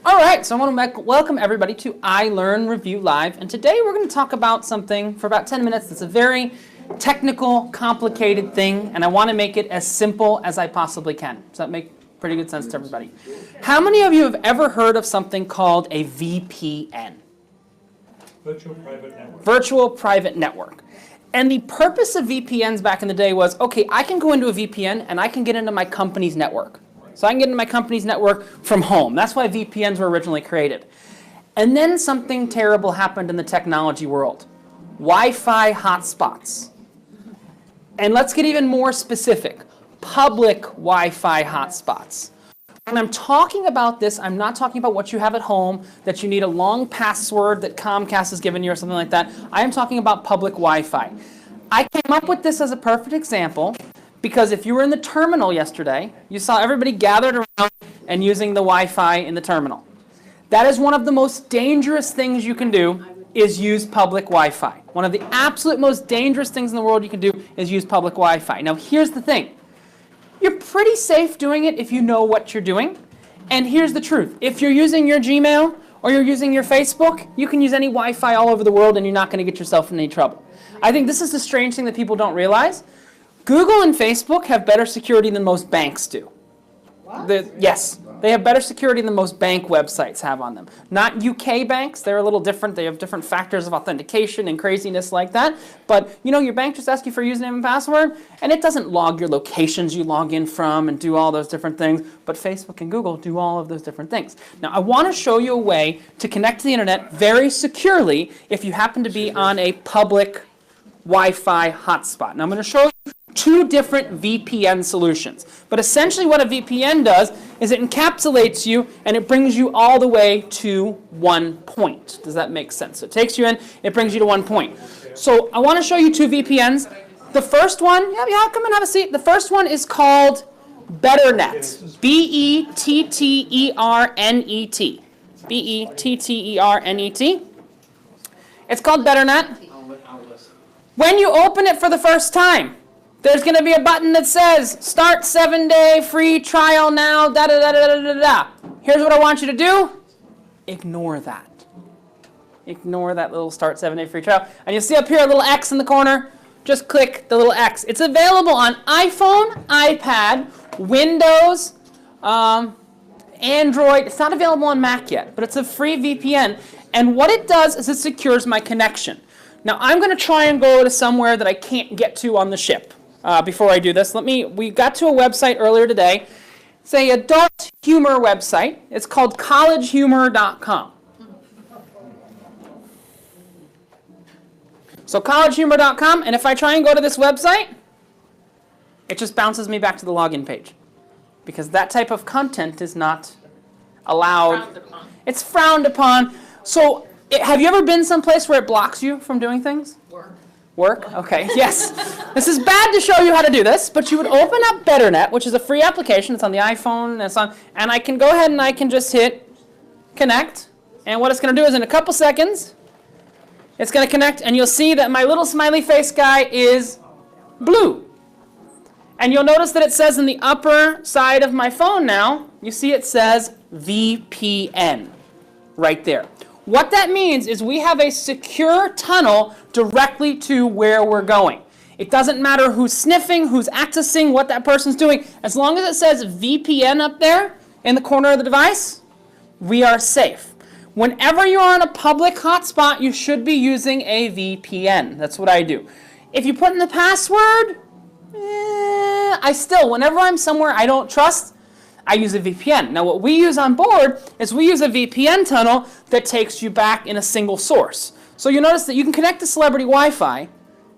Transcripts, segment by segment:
All right, so I want to welcome everybody to iLearn Review Live, and today we're going to talk about something for about 10 minutes that's a very technical, complicated thing, and I want to make it as simple as I possibly can. Does that make pretty good sense to everybody? How many of you have ever heard of something called a VPN? Virtual Private Network. Virtual Private Network. And the purpose of VPNs back in the day was, okay, I can go into a VPN and I can get into my company's network. So I can get into my company's network from home. That's why VPNs were originally created. And then something terrible happened in the technology world. Wi-Fi hotspots. And let's get even more specific. Public Wi-Fi hotspots. When I'm talking about this, I'm not talking about what you have at home, that you need a long password that Comcast has given you or something like that. I am talking about public Wi-Fi. I came up with this as a perfect example because if you were in the terminal yesterday, you saw everybody gathered around and using the Wi-Fi in the terminal. That is one of the most dangerous things you can do is use public Wi-Fi. One of the absolute most dangerous things in the world you can do is use public Wi-Fi. Now here's the thing. You're pretty safe doing it if you know what you're doing. And here's the truth. If you're using your Gmail or you're using your Facebook, you can use any Wi-Fi all over the world and you're not going to get yourself in any trouble. I think this is the strange thing that people don't realize. Google and Facebook have better security than most banks do. Yes, they have better security than most bank websites have on them. Not UK banks, they're a little different. They have different factors of authentication and craziness like that. But you know, your bank just asks you for your username and password, and it doesn't log your locations you log in from and do all those different things. But Facebook and Google do all of those different things. Now, I want to show you a way to connect to the internet very securely if you happen to be on a public Wi-Fi hotspot. Now, I'm going to show you two different VPN solutions. But essentially what a VPN does is it encapsulates you and it brings you all the way to one point. Does that make sense? So it takes you in, it brings you to one point. So I want to show you two VPNs. The first one, come and have a seat. The first one is called BetterNet. B-E-T-T-E-R-N-E-T. B-E-T-T-E-R-N-E-T. It's called BetterNet. When you open it for the first time, there's going to be a button that says, start 7-day free trial now, da-da-da-da-da-da-da. Here's what I want you to do. Ignore that. Ignore that little start 7-day free trial. And you'll see up here a little X in the corner. Just click the little X. It's available on iPhone, iPad, Windows, Android. It's not available on Mac yet, but it's a free VPN. And what it does is it secures my connection. Now, I'm going to try and go to somewhere that I can't get to on the ship. Before I do this, we got to a website earlier today. It's an adult humor website. It's called collegehumor.com. So collegehumor.com, and if I try and go to this website, it just bounces me back to the login page. Because that type of content is not allowed. Frowned upon. It's frowned upon. So have you ever been someplace where it blocks you from doing things? Work? Okay, yes. This is bad to show you how to do this, but you would open up BetterNet, which is a free application. It's on the iPhone, and I can go ahead and I can just hit connect. And what it's going to do is in a couple seconds, it's going to connect, and you'll see that my little smiley face guy is blue. And you'll notice that it says in the upper side of my phone now, you see it says VPN right there. What that means is we have a secure tunnel directly to where we're going. It doesn't matter who's sniffing, who's accessing, what that person's doing. As long as it says VPN up there in the corner of the device, we are safe. Whenever you're on a public hotspot, you should be using a VPN. That's what I do. If you put in the password, whenever I'm somewhere I don't trust, I use a VPN. Now what we use on board is we use a VPN tunnel that takes you back in a single source. So you notice that you can connect to Celebrity Wi-Fi,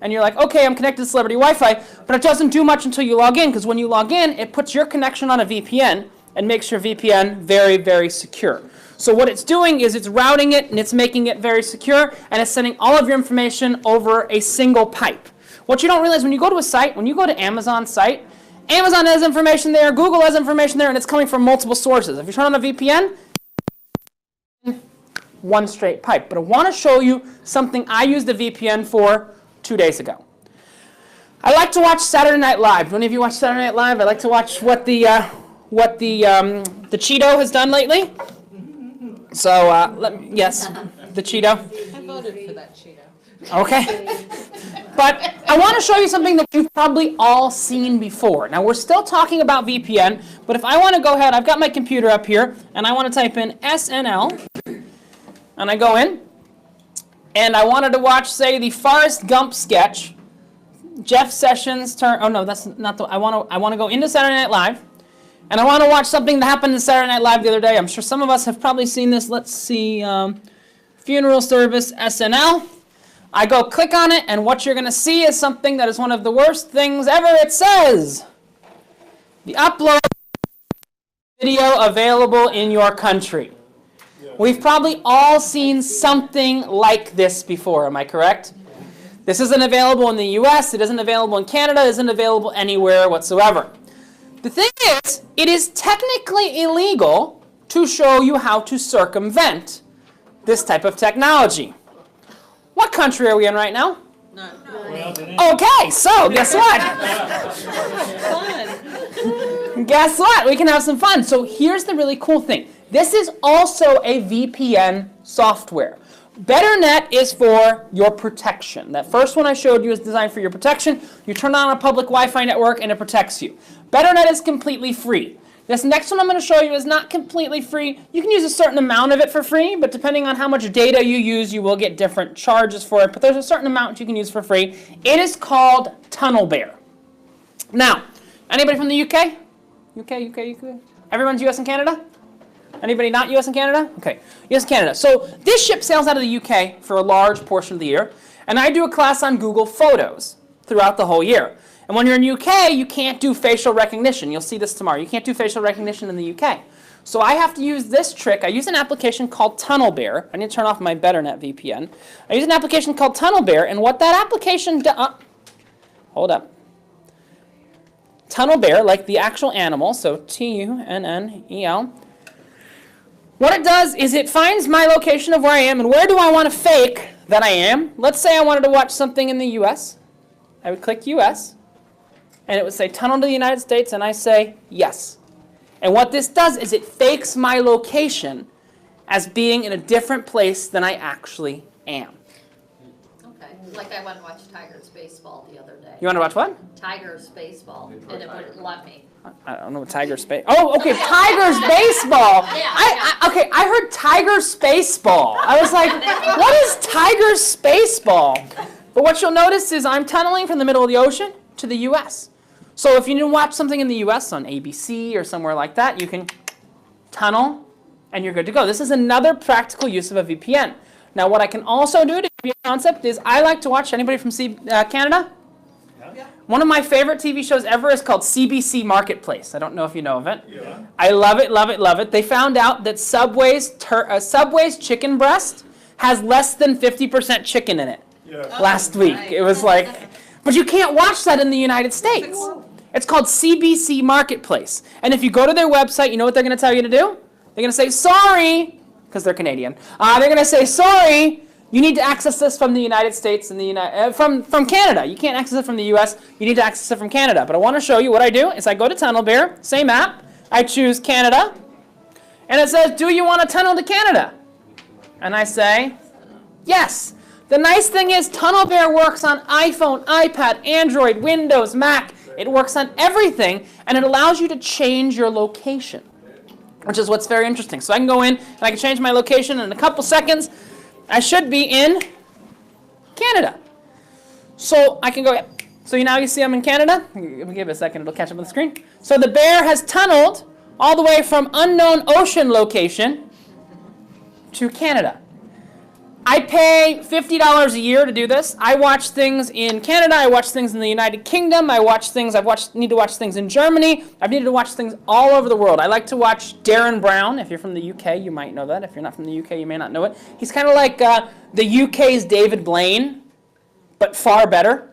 and you're like, okay, I'm connected to Celebrity Wi-Fi, but it doesn't do much until you log in, because when you log in, it puts your connection on a VPN and makes your VPN very, very secure. So what it's doing is it's routing it, and it's making it very secure, and it's sending all of your information over a single pipe. What you don't realize when you go to a site, when you go to Amazon's site, Amazon has information there, Google has information there, and it's coming from multiple sources. If you turn on a VPN, one straight pipe. But I want to show you something I used a VPN for 2 days ago. I like to watch Saturday Night Live. Do any of you watch Saturday Night Live? I like to watch what the Cheeto has done lately. So, yes, the Cheeto. I voted for that Cheeto. Okay. But I want to show you something that you've probably all seen before. Now, we're still talking about VPN, but if I want to go ahead, I've got my computer up here, and I want to type in SNL, and I go in, and I wanted to watch, say, the Forrest Gump sketch. Jeff Sessions turn. Oh no, that's not the. I want to go into Saturday Night Live, and I want to watch something that happened in Saturday Night Live the other day. I'm sure some of us have probably seen this. Let's see, funeral service SNL. I go click on it, and what you're going to see is something that is one of the worst things ever. It says, the upload video available in your country. We've probably all seen something like this before. Am I correct? This isn't available in the US, it isn't available in Canada, it isn't available anywhere whatsoever. The thing is, it is technically illegal to show you how to circumvent this type of technology. What country are we in right now? No. Okay, so guess what? Fun. Guess what? We can have some fun. So here's the really cool thing. This is also a VPN software. BetterNet is for your protection. That first one I showed you is designed for your protection. You turn on a public Wi-Fi network and it protects you. BetterNet is completely free. This next one I'm going to show you is not completely free. You can use a certain amount of it for free, but depending on how much data you use, you will get different charges for it. But there's a certain amount you can use for free. It is called TunnelBear. Now, anybody from the UK? UK? Everyone's US and Canada? Anybody not US and Canada? Okay, US and Canada. So this ship sails out of the UK for a large portion of the year, and I do a class on Google Photos throughout the whole year. And when you're in UK, you can't do facial recognition. You'll see this tomorrow. You can't do facial recognition in the UK. So I have to use this trick. I use an application called TunnelBear. I need to turn off my BetterNet VPN. I use an application called TunnelBear, and what that application does... hold up. TunnelBear, like the actual animal, so Tunnel. What it does is it finds my location of where I am and where do I want to fake that I am. Let's say I wanted to watch something in the US. I would click US, and it would say tunnel to the United States, and I say yes. And what this does is it fakes my location as being in a different place than I actually am. Okay, like I went to watch Tigers baseball the other day. You want to watch what? Tigers baseball, and it wouldn't let me. I don't know what Tiger Space. Oh, okay, Tigers baseball. Okay, I heard Tiger Spaceball. I was like, what is Tiger Spaceball? But what you'll notice is I'm tunneling from the middle of the ocean to the U.S. So if you need to watch something in the U.S. on ABC or somewhere like that, you can tunnel, and you're good to go. This is another practical use of a VPN. Now, what I can also do to give you a concept is I like to watch. Anybody from Canada? One of my favorite TV shows ever is called CBC Marketplace. I don't know if you know of it. Yeah. I love it, love it, love it. They found out that Subway's chicken breast has less than 50% chicken in it last week. It was like, but you can't watch that in the United States. It's called CBC Marketplace. And if you go to their website, you know what they're going to tell you to do? They're going to say, sorry, because they're Canadian. They're going to say, sorry, you need to access this from the United States and from Canada. You can't access it from the US. You need to access it from Canada. But I want to show you what I do is I go to TunnelBear, same app. I choose Canada. And it says, do you want to tunnel to Canada? And I say, yes. The nice thing is TunnelBear works on iPhone, iPad, Android, Windows, Mac. It works on everything, and it allows you to change your location, which is what's very interesting. So I can go in, and I can change my location in a couple seconds. I should be in Canada. So I can go, so now you see I'm in Canada. Let me give it a second, it'll catch up on the screen. So the bear has tunneled all the way from unknown ocean location to Canada. I pay $50 a year to do this. I watch things in Canada, I watch things in the United Kingdom, need to watch things in Germany. I've needed to watch things all over the world. I like to watch Darren Brown. If you're from the UK, you might know that. If you're not from the UK, you may not know it. He's kind of like the UK's David Blaine, but far better.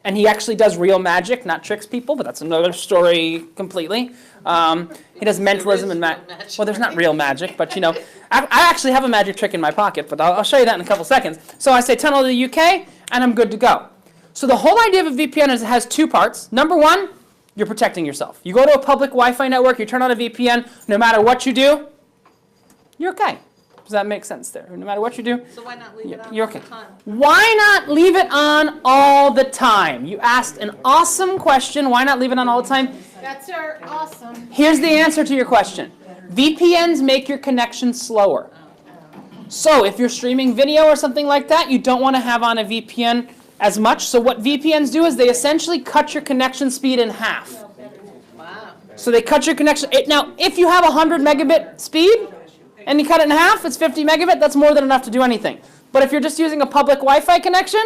And he actually does real magic, not tricks people, but that's another story completely. He does mentalism and well, there's not real magic, but you know, I actually have a magic trick in my pocket, but I'll show you that in a couple seconds. So I say tunnel to the UK, and I'm good to go. So the whole idea of a VPN is it has two parts. Number one, you're protecting yourself. You go to a public Wi-Fi network, you turn on a VPN, no matter what you do, you're okay. Does that make sense there? No matter what you do, So why not leave it on you're all okay. the time? Why not leave it on all the time? You asked an awesome question. Why not leave it on all the time? That's our awesome. Here's the answer to your question. VPNs make your connection slower. So if you're streaming video or something like that, you don't want to have on a VPN as much. So what VPNs do is they essentially cut your connection speed in half. Wow. So they cut your connection. Now, if you have 100 megabit speed and you cut it in half, it's 50 megabit. That's more than enough to do anything. But if you're just using a public Wi-Fi connection,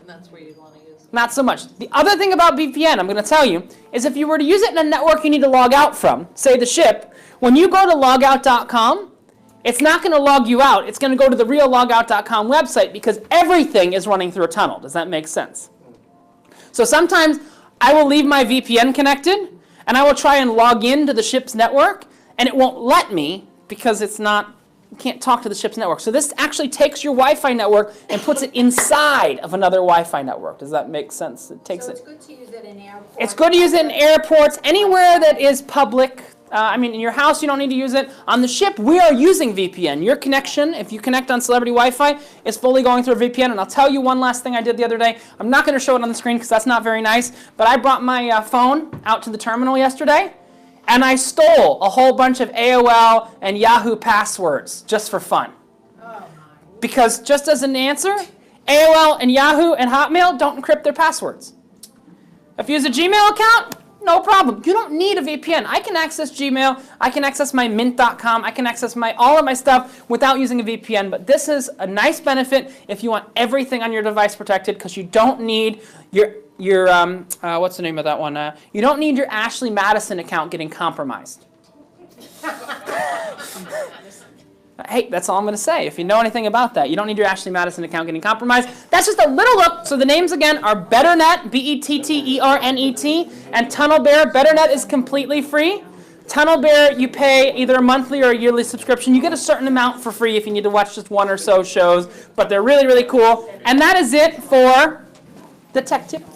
And that's where you'd want to use it. not so much. The other thing about VPN, I'm going to tell you, is if you were to use it in a network you need to log out from, say the ship, when you go to logout.com, it's not going to log you out. It's going to go to the real logout.com website because everything is running through a tunnel. Does that make sense? So sometimes I will leave my VPN connected, and I will try and log into the ship's network, and it won't let me because it's not, you can't talk to the ship's network. So this actually takes your Wi-Fi network and puts it inside of another Wi-Fi network. Does that make sense? It takes So it. it's good to use it in airports. It's good to use it in airports, anywhere that is public. I mean, in your house, you don't need to use it. On the ship, we are using VPN. Your connection, if you connect on Celebrity Wi-Fi, is fully going through a VPN. And I'll tell you one last thing I did the other day. I'm not going to show it on the screen because that's not very nice. But I brought my phone out to the terminal yesterday, and I stole a whole bunch of AOL and Yahoo passwords just for fun. Because just as an answer, AOL and Yahoo and Hotmail don't encrypt their passwords. If you use a Gmail account, no problem. You don't need a VPN. I can access Gmail. I can access my mint.com. I can access all of my stuff without using a VPN. But this is a nice benefit if you want everything on your device protected because you don't need your what's the name of that one? You don't need your Ashley Madison account getting compromised. Hey, that's all I'm going to say. If you know anything about that, you don't need your Ashley Madison account getting compromised. That's just a little look. So the names again are BetterNet, BetterNet, and TunnelBear. BetterNet is completely free. TunnelBear, you pay either a monthly or a yearly subscription. You get a certain amount for free if you need to watch just one or so shows, but they're really, really cool. And that is it for the tech tip for